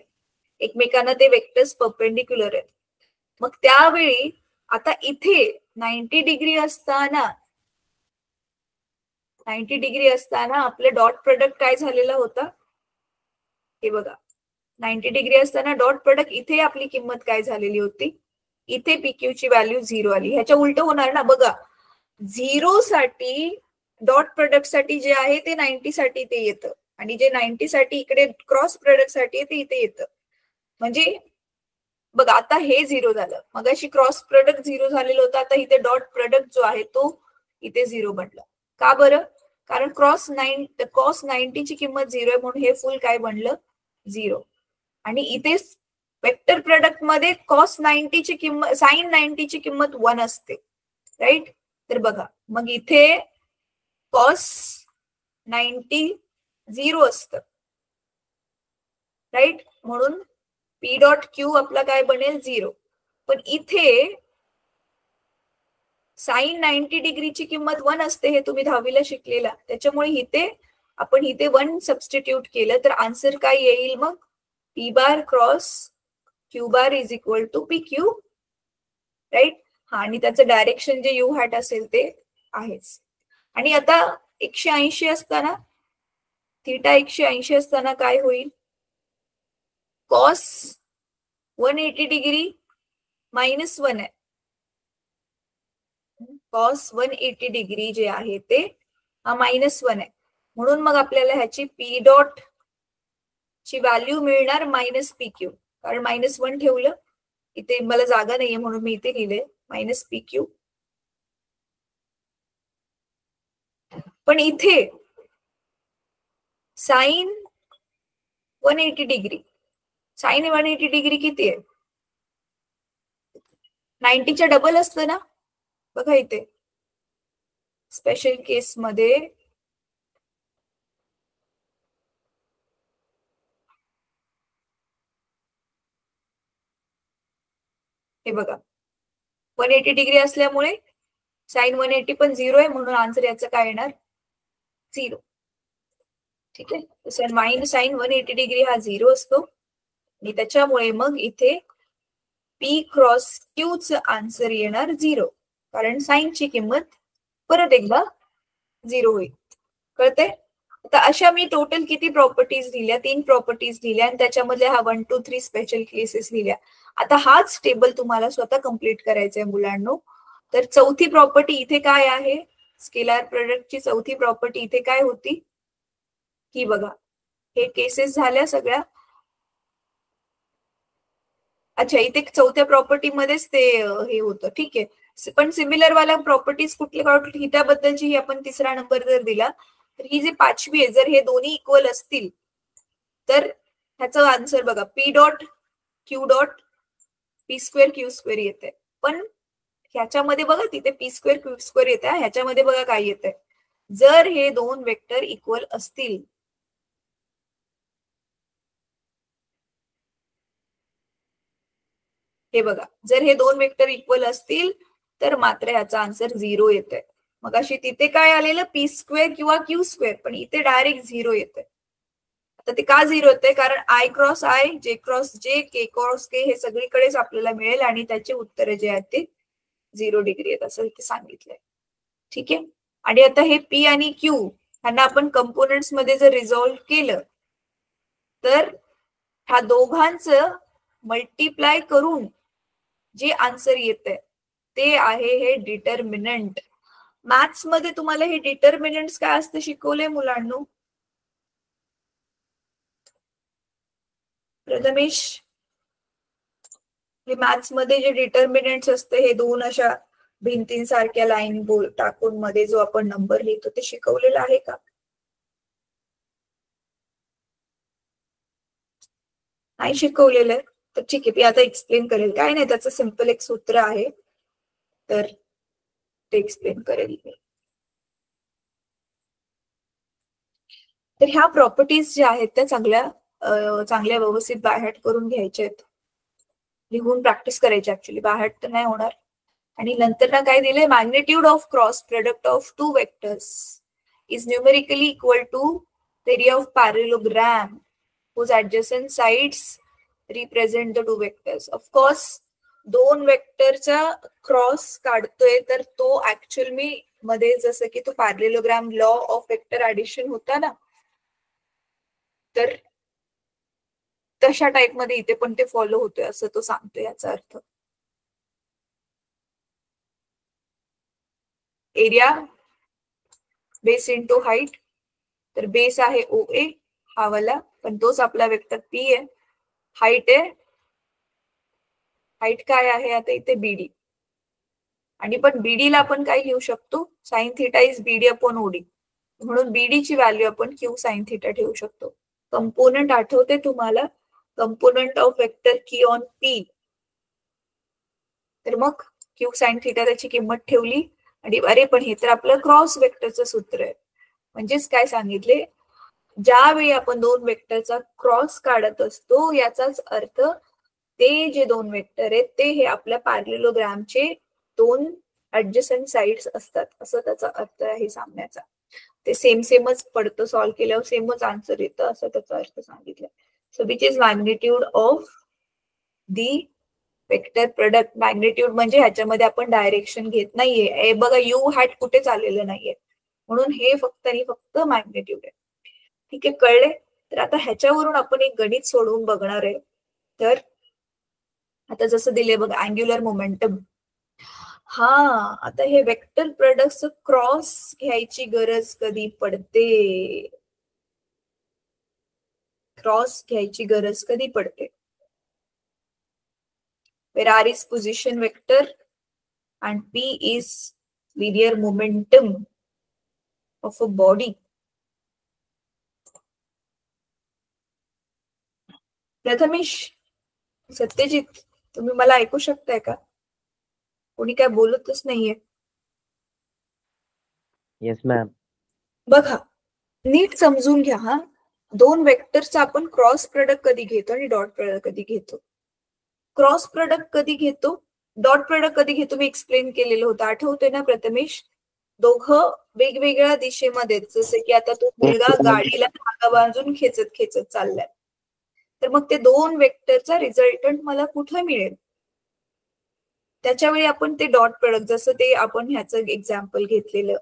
एकमेकांना ते वेक्टर्स परपेंडिक्युलर आहेत. मग त्यावेळी आता इथे 90 डिग्री असताना आपले डॉट प्रोडक्ट काय झालेला होता, हे बघा. 90 डिग्री असताना डॉट प्रोडक्ट इथे आपली किंमत काय झालेली होती, इथे पीक्यू ची व्हॅल्यू 0 आली. ह्याच्या उलट होणार ना. बघा 0 साठी डॉट प्रोडक्ट साठी जे आहे ते 90 साठी ते येतं आणि जे 90 साठी इकडे क्रॉस प्रोडक्ट साठी ते इथे येतं. म्हणजे बघा आता हे 0 झालं, मगाशी क्रॉस प्रोडक्ट 0 झालेलं होतं, आता इथे डॉट प्रोडक्ट जो आहे तो इथे 0 बनला. का बरं? कारण कॉस 90 ची किंमत 0 आहे, म्हणून हे फुल काय बनलं, 0. आणि इथे वेक्टर प्रोडक्ट मध्ये कॉस 90 ची किंमत साइन 90 ची किंमत 1 असते, राईट. तर बघा मग इथे कॉस 90 0 असतं, राईट. म्हणून पी डॉट क्यू आपला काय बनेल, 0. पण इथे साइन 90 डिग्रीची किंमत 1 असते, हे तुम्ही 10वीला शिकलेला. त्याच्यामुळे इथे आपण 1 सबस्टिट्यूट केलं तर आन्सर काय येईल मग, P bar cross Q bar is equal to P Q, right. हा, आणि त्याचं डायरेक्शन जे यू हॅट असेल ते आहेच. आणि आता 180 असताना थिटा 180 असताना काय होईल, कॉस 180 डिग्री -1 आहे. कॉस 180 डिग्री जे आहे ते हा -1 आहे, म्हणून मग आपल्याला ह्याची पी डॉट ची व्हॅल्यू मिळणार -PQ, कारण -1 ठेवलं इथे, मला जागा नाहीये म्हणून मी इथे लिहिले -PQ. पण इथे साइन 180 डिग्री किती आहे, 90 च्या डबल असतं ना. बघा इथे स्पेशल केस मध्ये हे बघा 180 डिग्री असल्यामुळे साइन 180 पण 0 आहे, म्हणून आन्सर याचं काय येणार, 0. ठीक आहे. साइन 180 डिग्री हा 0 असतो आणि त्याच्यामुळे मग इथे पी क्रॉस क्यू च आन्सर येणार 0, कारण साइनची किंमत परत एकदा 0 होईल. कळते? आता अशा मी टोटल किती प्रॉपर्टीज लिहिल्या, 3 प्रॉपर्टीज लिहिल्या आणि त्याच्यामध्ये हा 1 2 3 स्पेशल केसेस लिहिल्या. आता हाच टेबल तुम्हाला स्वतः कम्प्लीट करायचा आहे मुलांनो. तर चौथी प्रॉपर्टी इथे काय आहे, स्केलर प्रोडक्टची चौथी प्रॉपर्टी इथे काय होती? ही बघा, हे केसेस झाल्या सगळ्या. अच्छा, इथे चौथ्या प्रॉपर्टी मध्येच ते हे होतं, ठीक आहे. पण सिमिलर वाला प्रॉपर्टीज कुठले काढू त्याबद्दलची ही आपण तिसरा नंबर जर दिला तर ही जी पाचवी आहे, जर हे दोन्ही इक्वल असतील तर ह्याचं आन्सर बघा, P dot Q dot P square Q square येते. पण ह्याच्यामध्ये बघा तिथे पी स्क्वेअर क्यू स्क्वेअर येते, ह्याच्यामध्ये बघा काय येते, जर हे दोन वेक्टर इक्वल असतील. हे बघा, जर हे दोन वेक्टर इक्वल असतील तर मात्र ह्याचा आन्सर 0 येते. मग अशी तिथे काय आलेलं, पी स्क्वेअर किंवा क्यू स्क्वेअर, पण इथे डायरेक्ट 0 येते. आता ते का 0 येते? कारण आय क्रॉस आय, जे क्रॉस जे, के क्रॉस के हे सगळीकडेच आपल्याला मिळेल आणि त्याचे उत्तर जे आहेत ते 0 डिग्री आहेत असं इथे सांगितलंय. ठीक आहे. आणि आता हे पी आणि क्यू ह्यांना आपण कंपोनेंट्स मध्ये जर रिझॉल्व्ह केलं तर ह्या दोघांचं मल्टिप्लाय करून जे आन्सर येते ते आहे हे डिटर्मिनंट. मॅथ्स मध्ये तुम्हाला हे डिटर्मिनंट्स काय असतं शिकवले मुलांनो? प्रथमेश, हे मॅथ्स मध्ये जे डिटर्मिनंट्स असते हे दोन अशा भिंतींसारख्या लाईन टाकून मध्ये जो आपण नंबर लिहितो ते शिकवलेलं आहे का? नाही शिकवलेलं आहे तर ठीक आहे, मी आता एक्सप्लेन करेल. काय नाही, त्याचं सिंपल एक सूत्र आहे तर ते एक्सप्लेन करेल मी. तर ह्या प्रॉपर्टीज ज्या आहेत त्या चांगल्या व्यवस्थित बायहॅर्ट करून घ्यायच्या आहेत, लिहून प्रॅक्टिस करायची. ऍक्च्युली बायहॅर्ट तर नाही होणार. आणि नंतर ना काय दिले, magnitude of cross product of two vectors is numerically equal to the area of parallelogram whose adjacent sides represent the two vectors. Of course, दोन वेक्टरचा क्रॉस काढतोय तर तो ऍक्च्युअल मी मध्ये जसं की तो पॅरेलोग्राम लॉ ऑफ वेक्टर ऍडिशन होता ना, तर तशा टाइप मध्ये इथे पण ते फॉलो होतोय असं तो सांगतोय. याचा अर्थ एरिया बेस इंटू हाईट, तर बेस आहे ओ ए हा वाला, पण तोच आपला वेक्टर पी आहे. हाईट आहे, हाईट काय आहे आता इथे बीडी, आणि पण बीडी ला आपण काय लिहू शकतो, sine theta is BD upon OD, म्हणून बीडी ची व्हॅल्यू आपण क्यू साइन थिटा ठेवू शकतो. कंपोनंट आठवते तुम्हाला, कंपोनंट ऑफ वेक्टर की ऑन पी, तर मग क्यू साइन थिटा त्याची किंमत ठेवली. आणि अरे पण हे तर आपलं क्रॉस वेक्टरचं सूत्र आहे, म्हणजेच काय सांगितले, ज्यावेळी आपण दोन वेक्टरचा क्रॉस काढत असतो याचाच अर्थ ते जे दोन वेक्टर आहेत ते हे आपल्या पॅरेललोग्रामचे दोन ऍडजसंट साइड्स असतात असं त्याचा अर्थ आहे सांगण्याचा. ते सेमच पडतं, सॉल्व्ह केल्यावर सेमच आन्सर येतं असं त्याचा अर्थ सांगितलं. So which is magnitude of the vector product. Magnitude म्हणजे ह्याच्यामध्ये आपण डायरेक्शन घेत नाहीये. हे बघा यू हॅट कुठेच आलेलं नाहीये, म्हणून हे फक्त आणि फक्त मॅग्निट्यूड आहे. ठीक आहे, कळले? तर आता ह्याच्यावरून आपण एक गणित सोडवून बघणार आहे. तर आता जसं दिले बघा अँग्युलर मोमेंटम, हा आता हे वेक्टर प्रोडक्ट क्रॉस घ्यायची गरज कधी पडते? क्रॉस घ्यायची गरज कधी पडते? where r is position vector and p is linear momentum of a body. Prathamesh, Satyajit, तुम्ही मला ऐकू शकताय का? कोणी काय बोलतच नाहीये. Yes ma'am. बघा नीट समजून घ्या हा, दोन वेक्टरचा आपण क्रॉस प्रोडक्ट कधी घेतो आणि डॉट प्रोडक्ट कधी घेतो. क्रॉस प्रोडक्ट कधी घेतो, डॉट प्रोडक्ट कधी घेतो, मी एक्सप्लेन केलेलं होतं, आठवतंय ना प्रथमेश? दोघं वेगवेगळ्या दिशेमध्ये, जसे की आता तो मुलगा गाडीला धागा बांधून खेचत चाललाय, तर मग ते दोन वेक्टरचा रिझल्टंट मला कुठं मिळेल, त्याच्या वेळी आपण ते डॉट प्रोडक्ट, जसं ते आपण ह्याचं एक्झाम्पल घेतलेलं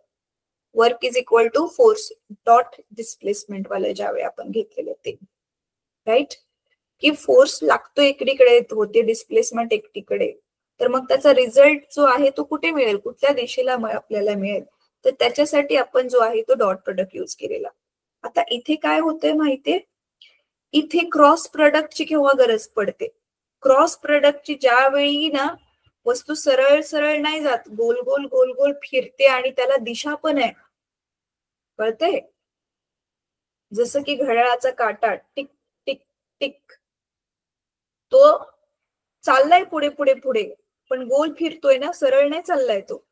work is equal to force dot displacement वाला ज्यावेळी आपण घेतलेलं ते, राईट, की फोर्स लागतो एकडीकडे, होते डिस्प्लेसमेंट एकटीकडे, तर मग त्याचा रिझल्ट जो आहे तो कुठे मिळेल, कुठल्या दिशेला आपल्याला मिळेल, तर त्याच्यासाठी आपण जो आहे तो डॉट प्रोडक्ट यूज केलेला. आता इथे काय होतंय माहितीये, इथे क्रॉस प्रोडक्टची केव्हा गरज पडते? क्रॉस प्रोडक्टची ज्यावेळी ना वस्तू सरळ सरळ नाही जात, गोल गोल गोल गोल फिरते आणि त्याला दिशा पण आहे, कळते? जसं की घड्याळाचा काटा टिक टिक टिक, तो चाललाय पुढे पुढे पुढे, पण गोल फिरतोय ना, सरळ नाही चाललाय तो.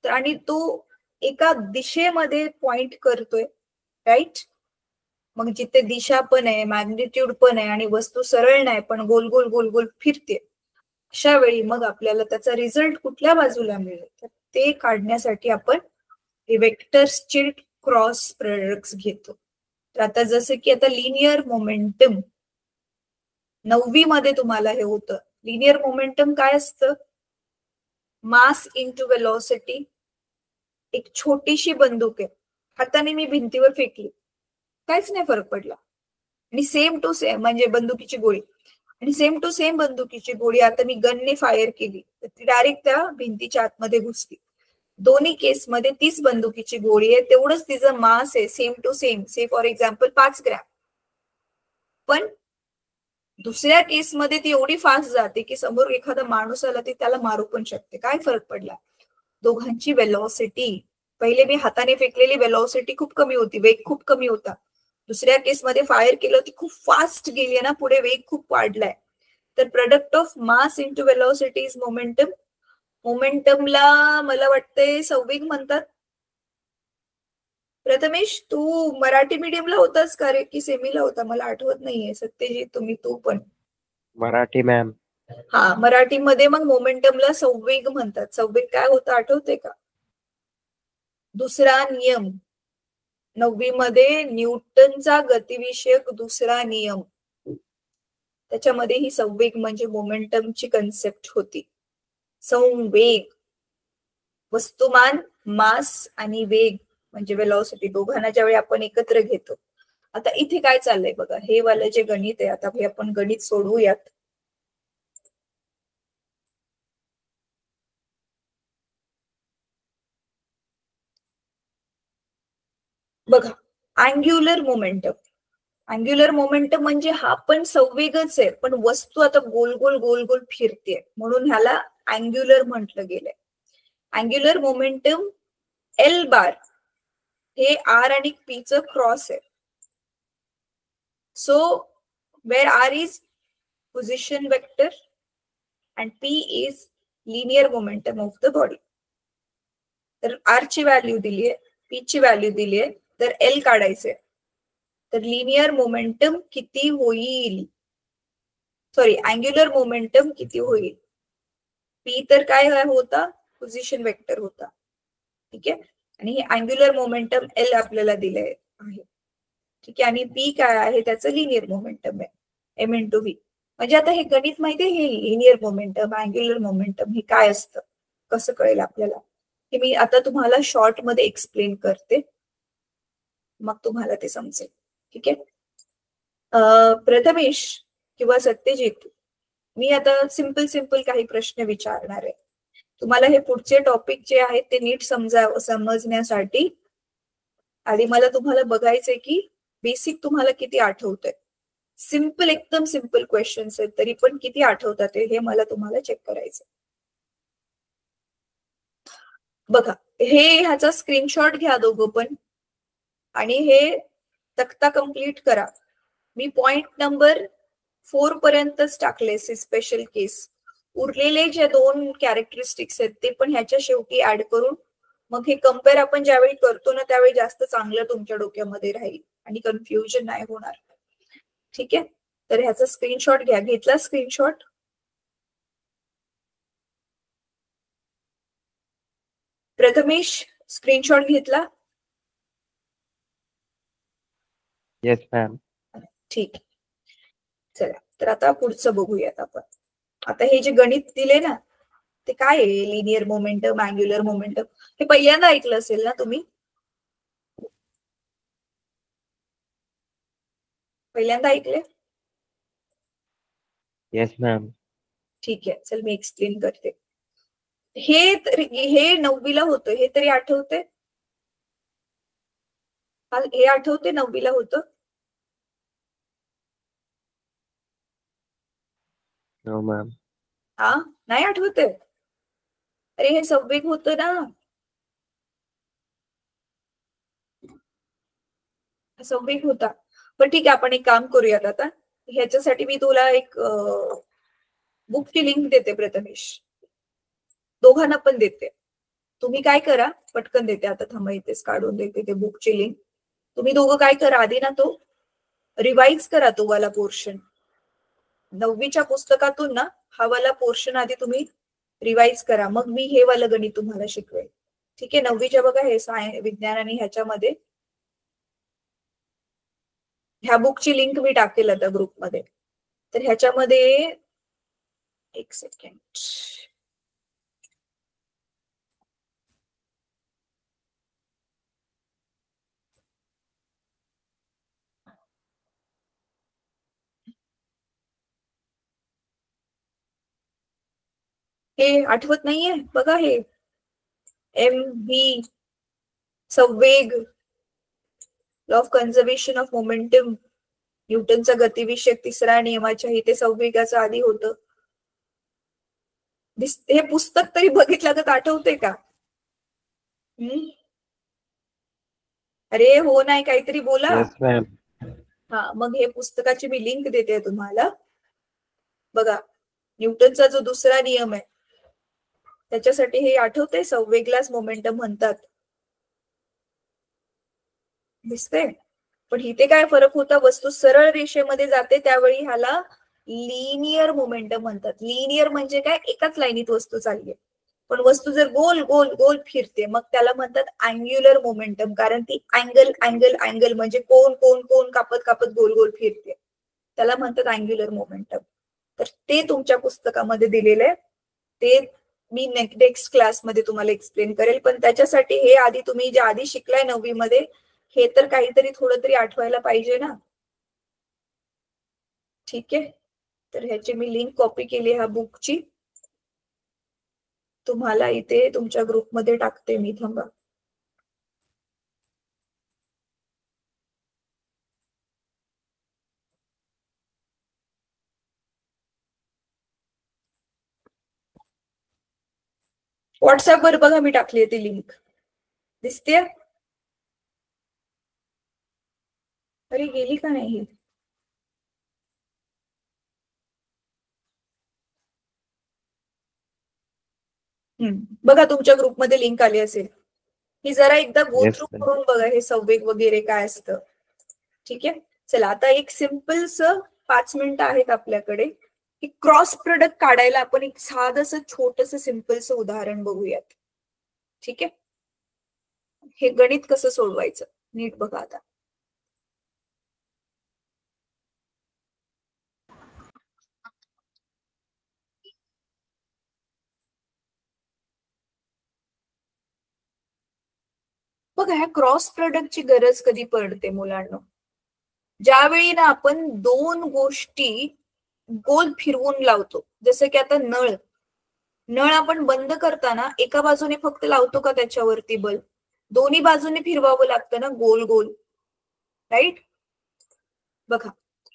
तर आणि तो एका दिशेमध्ये पॉइंट करतोय, राईट? मग जिथे दिशा पण आहे, मॅग्निट्यूड पण आहे आणि वस्तू सरळ नाही पण गोल गोल गोल गोल फिरते, अशा वेळी मग आपल्याला त्याचा रिझल्ट कुठल्या बाजूला मिळेल, तर ते काढण्यासाठी आपण वेक्टर्सचे क्रॉस प्रोडक्ट्स घेतो. तर आता जसं की आता लिनियर मोमेंटम 9वी मध्ये तुम्हाला हे होतं. लिनियर मोमेंटम काय असतं? मास इंटू वेलॉसिटी. एक छोटीशी बंदूक आहे, हाताने मी भिंतीवर फेकली, काहीच नाही फरक पडला. आणि सेम टू सेम म्हणजे बंदुकीची गोळी, आणि सेम टू सेम बंदुकीची गोळी आता मी गनने फायर केली तर ती डायरेक्ट त्या भिंतीच्या आतमध्ये घुसली. दोन्ही केसमध्ये तीच बंदुकीची गोळी आहे, तेवढंच तिचं मास आहे same to same, say for example 5 gram. पण दुसऱ्या केसमध्ये ती एवढी फास्ट जाते की समोर एखादा माणूस आला ती त्याला मारू पण शकते. काय फरक पडला? दोघांची वेलॉसिटी. पहिले मी हाताने फेकलेली वेलॉसिटी खूप कमी होती, वेग खूप कमी होता. दुसऱ्या केसमध्ये फायर केलं ती खूप फास्ट गेली ना, पुढे वेग खूप वाढलाय. तर product of mass into velocity is momentum. मोमेंटमला मला वाटतंय संवेग म्हणतात. प्रथमेश, तू मराठी मीडियमला होतास का रे की सेमीला होता? मला आठवत नाहीये. सत्यजित, तू पण मराठी मॅम. हा, मराठीमध्ये मग मोमेंटमला संवेग म्हणतात. संवेग काय होतं आठवते का? दुसरा नियम 9वी मध्ये न्यूटनचा गतिविषयक दुसरा नियम, त्याच्यामध्ये ही संवेग म्हणजे मोमेंटमची कन्सेप्ट होती. संवेग, वस्तुमान, मास आणि वेग म्हणजे वेलॉसिटी, दोघांना ज्यावेळी आपण एकत्र घेतो. आता इथे काय चाललंय बघा, हे वालं जे गणित आहे, आता हे आपण गणित सोडवूयात. बघा, अँग्युलर मोमेंटम. अँग्युलर मोमेंटम म्हणजे हा पण संवेगच आहे, पण वस्तू आता गोल गोल गोल गोल फिरते, म्हणून ह्याला अँग्युलर म्हटलं गेलंय. अँग्युलर मोमेंटम एल बार हे आर आणि पी च क्रॉस आहे. So where R is position vector and P is linear momentum of the body. तर आर ची व्हॅल्यू दिलीये, पी ची व्हॅल्यू दिलीये, तर एल काढायचंय. तर लिनियर मोमेंटम किती होईल, सॉरी अँग्युलर मोमेंटम किती होईल? पी तर काय होता? पोझिशन वेक्टर होता, ठीक आहे. आणि हे अँग्युलर मोमेंटम एल आपल्याला दिलंय आहे, ठीक आहे. आणि पी काय आहे? त्याचं लिनियर मोमेंटम आहे, एम इंटू व्ही. म्हणजे आता हे गणित माहितीये, हे लिनियर मोमेंटम, अँग्युलर मोमेंटम हे काय असतं, कसं कळेल आपल्याला, हे मी आता तुम्हाला शॉर्ट मध्ये एक्सप्लेन करते, मग तुम्हाला ते समजेल, ठीक आहे. प्रथमेश किंवा सत्यजित, मी आता सिंपल काही प्रश्न विचारणार आहे तुम्हाला. हे पुढचे टॉपिक जे आहेत ते नीट समजण्यासाठी आधी मला तुम्हाला बघायचंय की बेसिक तुम्हाला किती आठवतंय. सिंपल, एकदम सिंपल क्वेश्चन्स आहेत, तरी पण किती आठवतात हे मला तुम्हाला चेक करायचं. बघा, ह्याचा स्क्रीनशॉट घ्या दोघं पण, आणि हे तक्ता कम्प्लीट करा. मी पॉइंट नंबर 4 पर्यंतच टाकले स्पेशल केस. उरलेले जे 2 कॅरेक्टरिस्टिक्स आहेत ते पण ह्याच्या शेवटी ऍड करून मग हे कम्पेअर आपण ज्यावेळी करतो ना, त्यावेळी जास्त चांगलं तुमच्या डोक्यामध्ये राहील आणि कन्फ्युजन नाही होणार, ठीक आहे. तर ह्याचा स्क्रीनशॉट घ्या. घेतला स्क्रीनशॉट? प्रथमेश, स्क्रीनशॉट घेतला? Yes ma'am. ठीक आहे, चला. तर आता पुढचं बघूयात आपण. आता हे जे गणित दिले ना, ते काय आहे? लिनियर मोमेंटम, अँग्युलर मोमेंटम, हे पहिल्यांदा ऐकलं असेल ना तुम्ही? पहिल्यांदा ऐकले? Yes ma'am. ठीक आहे, चल मी एक्सप्लेन करते. हे 9वीला होतं, हे तरी आठवते? हे आठवते 9वीला होतं? No ma'am. हा, नाही आठवते? अरे हे संवेग होतं ना, संवेग होता. पण ठीक आहे, आपण एक काम करूयात आता. ह्याच्यासाठी मी तुला एक बुकची लिंक देते प्रथमेश, दोघांना पण देते. तुम्ही काय करा, पटकन देते आता, थांबा इथेच काढून देते ते बुकची लिंक. तुम्ही दोघं काय करा, आधी ना तो रिवाइज करा तो वाला पोर्शन. 9वीच्या पुस्तकातून ना हा वाला पोर्शन आधी तुम्ही रिवाइज करा, मग मी हे वाला गणित तुम्हाला शिकवेल. ठीक आहे? 9वीच्या बघा हे विज्ञान आणि ह्याच्यामध्ये ह्या बुकची लिंक मी टाकेल आता ग्रुपमध्ये. तर ह्याच्यामध्ये एक सेकंड, हे आठवत नाहीये बघा, हे MV संवेग, law of conservation of momentum, न्यूटनचा गतिविषयक तिसरा नियमाच्या इथे संवेगाचं आधी होतं. हे पुस्तक तरी बघितलं तर आठवते का? अरे हो, नाही काहीतरी बोला. Yes ma'am. हा, मग हे पुस्तकाची मी लिंक देते तुम्हाला. बघा, न्यूटनचा जो दुसरा नियम आहे त्याच्यासाठी हे आठवते, संवेगलाच मोमेंटम म्हणतात. दिसते? पण इथे काय फरक होता, वस्तू सरळ रेषेमध्ये जाते त्यावेळी ह्याला लिनियर मोमेंटम म्हणतात. लिनियर म्हणजे काय, एकाच लाईनीत वस्तू चालली आहे. पण वस्तू जर गोल गोल गोल फिरते मग त्याला म्हणतात अँग्युलर मोमेंटम, कारण ती अँगल अँगल अँगल म्हणजे कोण कोण कोण कापत कापत गोल गोल फिरते, त्याला म्हणतात अँग्युलर मोमेंटम. तर ते तुमच्या पुस्तकामध्ये दिलेलं आहे, ते मी नेक्स्ट क्लासमध्ये तुम्हाला एक्सप्लेन करेल. पण त्याच्यासाठी हे आधी तुम्ही जे आधी शिकलाय 9वीमध्ये, हे तर काहीतरी थोडं तरी आठवायला पाहिजे ना. ठीक आहे? तर ह्याची मी लिंक कॉपी केली ह्या बुकची, तुम्हाला इथे तुमच्या ग्रुपमध्ये टाकते मी, थांबा. व्हॉट्सअपवर बघा मी टाकली ती लिंक, दिसते? अरे गेली का नाही? बघा तुमच्या ग्रुपमध्ये लिंक आली असेल. ही जरा एकदा गो येस थ्रू मॅम. करून बघा हे संवेग वगैरे काय असतं. ठीक आहे? चला आता एक सिम्पलस 5 मिनिटं आहेत आपल्याकडे, की क्रॉस प्रोडक्ट काढायला आपण एक साधस छोटस सिम्पलस उदाहरण बघूयात. ठीक आहे? हे गणित कसं सोडवायचं नीट बघा आता. बघा, ह्या क्रॉस प्रोडक्टची गरज कधी पडते मुलांना, ज्यावेळी ना आपण दोन गोष्टी गोल फिरवून लावतो. जसं की आता नळ आपण बंद करताना एका बाजूने फक्त लावतो का त्याच्यावरती बल्ब, दोन्ही बाजूने फिरवावं लागतं ना गोल गोल, राईट? बघा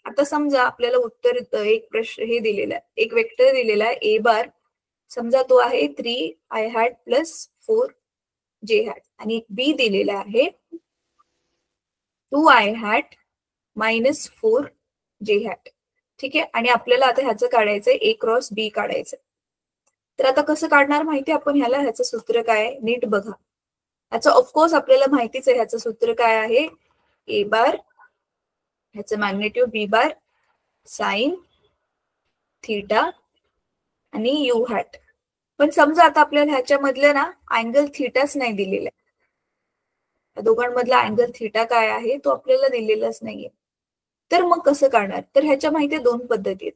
आता समजा आपल्याला उत्तर एक प्रश्न हे दिलेला आहे, एक वेक्टर दिलेला आहे ए बार, समजा तो आहे 3i प्लस 4j, आणि एक बी दिलेला आहे 2i मायनस 4j. ठीक आहे? आणि आपल्याला आता ह्याचं काढायचंय ए क्रॉस बी काढायचंय. तर आता कसं काढणार माहिती आपण ह्याला, ह्याचं सूत्र काय आहे नीट बघा. ह्याचं ऑफकोर्स आपल्याला माहितीच आहे, ह्याचं सूत्र काय आहे, ए बार ह्याचं magnitude B bar sine theta आणि यू हॅट. पण समजा आता आपल्याला ह्याच्यामधलं ना अँगल थीटाच नाही दिलेला आहे, या दोघांमधला अँगल थीटा काय आहे तो आपल्याला दिलेलाच नाहीये. तर मग कसं काढणार, तर ह्याच्या माहिती दोन पद्धती आहेत.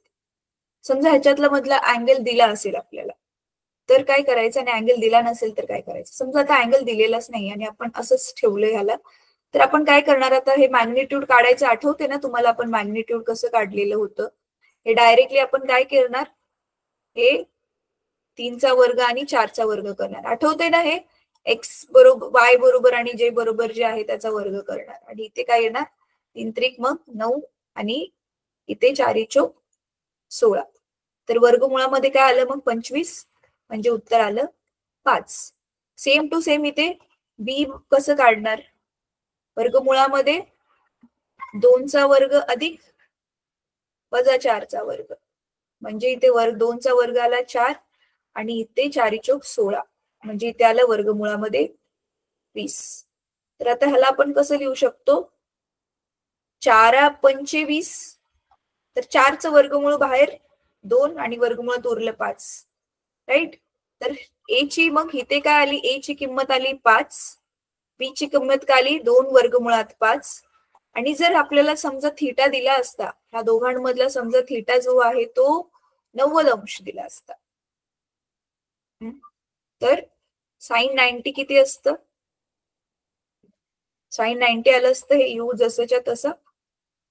समजा ह्याच्यातला मधला अँगल दिला असेल आपल्याला तर काय करायचं, आणि अँगल दिला नसेल तर काय करायचं. समजा आता अँगल दिलेलाच नाही आणि आपण असंच ठेवलं ह्याला, तर आपण काय करणार, आता हे मॅग्निट्यूड काढायचं आठवते ना तुम्हाला, आपण मॅग्निट्यूड कसं काढलेलं होतं. हे डायरेक्टली आपण काय करणार, हे 3चा वर्ग आणि 4चा वर्ग करणार. आठवते ना हे? एक्स बरोबर वाय बरोबर आणि जे बरोबर जे आहे त्याचा वर्ग करणार. आणि इथे काय येणार? 3 त्रिक मग 9 आणि इथे 4 चोक 16. तर वर्गमुळामध्ये काय आलं मग 25, म्हणजे उत्तर आलं 5. सेम टू सेम इथे बी कसं काढणार? वर्गमुळामध्ये 2चा वर्ग अधिक वजा 4चा वर्ग, म्हणजे इथे 2चा वर्ग आला 4 आणि इथे 4 चोक 16, म्हणजे इथे आलं वर्गमुळामध्ये 20. तर आता ह्याला आपण कसं लिहू शकतो? 4 पंचे 20, तर 4चं वर्गमूळ बाहेर 2 आणि वर्गमुळात उरलं 5, राईट? तर ए ची मग इथे काय आली? ए ची किंमत आली 5, बी ची किंमत काय आली? 2 वर्गमुळात 5. आणि जर आपल्याला समजा थीटा दिला असता, ह्या दोघांमधला समजा थीटा जो आहे तो 90 अंश दिला असता, तर साइन 90 किती असतं? साइन 90 आलं असतं हे यू जसंच्या तसं.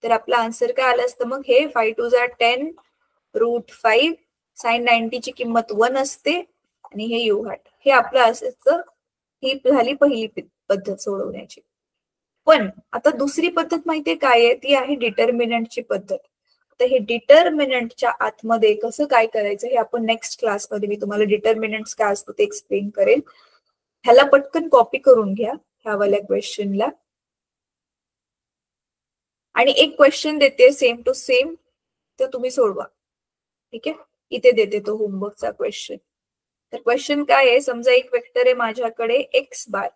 तर आपला आन्सर काय आलं असतं मग? हे 5 2 10 √5. साइन 90 ची किंमत 1 असते आणि हे यू हॅट. हे आपलं असायचं. ही झाली पहिली पद्धत सोडवण्याची. पण आता दुसरी पद्धत माहितीये काय आहे? ती आहे डिटर्मिनंटची पद्धत. तर हे डिटर्मिनंटच्या आतमध्ये कसं काय करायचं हे आपण नेक्स्ट क्लासमध्ये मी तुम्हाला डिटर्मिनंट्स काय असतं ते एक्सप्लेन करेल. ह्याला पटकन कॉपी करून घ्या ह्यावाल्या क्वेश्चनला. आणि एक क्वेश्चन देते सेम टू सेम, तर तुम्ही सोडवा. ठीक आहे? इथे देते तो होमवर्कचा क्वेश्चन. तर क्वेश्चन काय आहे? समजा एक वेक्टर आहे माझ्याकडे एक्स बार.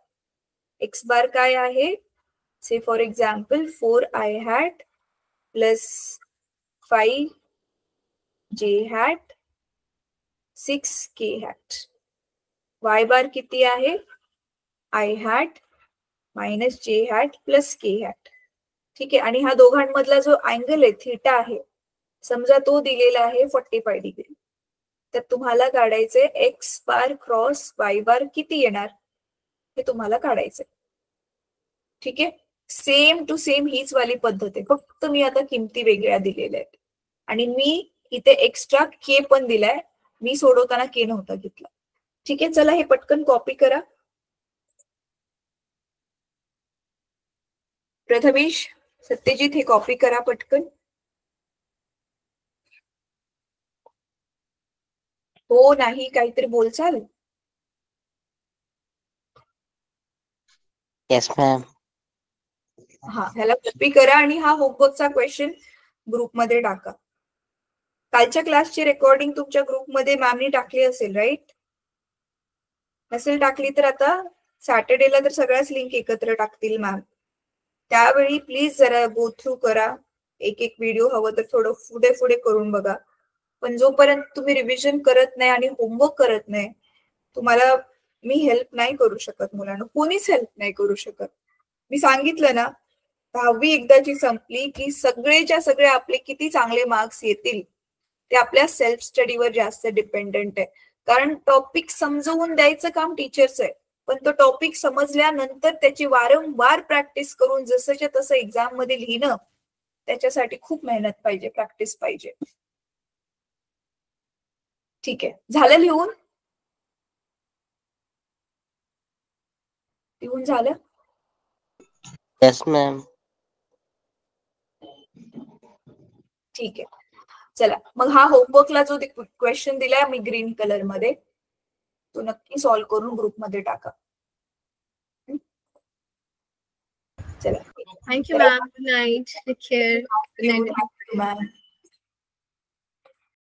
एक्स बार काय आहे? Say for example 4i hat plus 5j hat 6k hat. Y bar किती आहे? i hat minus j hat plus k hat. ठीक आहे? आणि ह्या दोघांमधला जो अँगल आहे थीटा आहे, समजा तो दिलेला आहे 45 डिग्री. तर तुम्हाला काढायचे एक्स बार क्रॉस वाय बार किती येणार हे तुम्हाला काढायचंय. ठीक आहे? सेम टू सेम हीच वाली पद्धत आहे, फक्त मी आता किमती वेगळ्या दिलेल्या आहेत. आणि मी इथे एक्स्ट्रा के पण दिलाय. मी सोडवताना के नव्हता घेतला. ठीक आहे? चला हे पटकन कॉपी करा. प्रथमेश, सत्यजित हे कॉपी करा पटकन. हो नाही काहीतरी बोलचाल? Yes ma'am. हा, ह्याला कॉपी करा आणि हा होमवर्कचा क्वेश्चन ग्रुपमध्ये टाका. कालच्या क्लासची रेकॉर्डिंग तुमच्या ग्रुपमध्ये मॅमनी टाकली असेल, राईट? नसेल टाकली तर आता सॅटर्डेला तर सगळ्याच लिंक एकत्र टाकतील मॅम. त्यावेळी प्लीज जरा गो थ्रू करा. एक एक व्हिडिओ हवं तर थोडं पुढे पुढे करून बघा. पण जोपर्यंत तुम्ही रिव्हिजन करत नाही आणि होमवर्क करत नाही, तुम्हाला मी हेल्प नाही करू शकत. मुलांना कोणीच हेल्प नाही करू शकत. मी सांगितलं ना, 10वी एकदाची संपली की सगळेच्या सगळे आपले किती चांगले मार्क्स येतील ते आपल्या सेल्फ स्टडीवर जास्त डिपेंडंट आहे. कारण टॉपिक समजवून द्यायचं काम टीचरचं आहे, पण तो टॉपिक समजल्यानंतर त्याची वारंवार प्रॅक्टिस करून जसंच्या तसं एक्झाम मध्ये लिहिणं, त्याच्यासाठी खूप मेहनत पाहिजे, प्रॅक्टिस पाहिजे. ठीक आहे, झालं लिहून? लिहून झालं? Yes ma'am. ठीक आहे, चला मग हा होमवर्कला जो क्वेश्चन दिलाय मी ग्रीन कलर मध्ये, तो नक्की सॉल्व्ह करून ग्रुपमध्ये टाका. चला, Thank you, ma'am. Good night. Take care. Good night. Ma'am.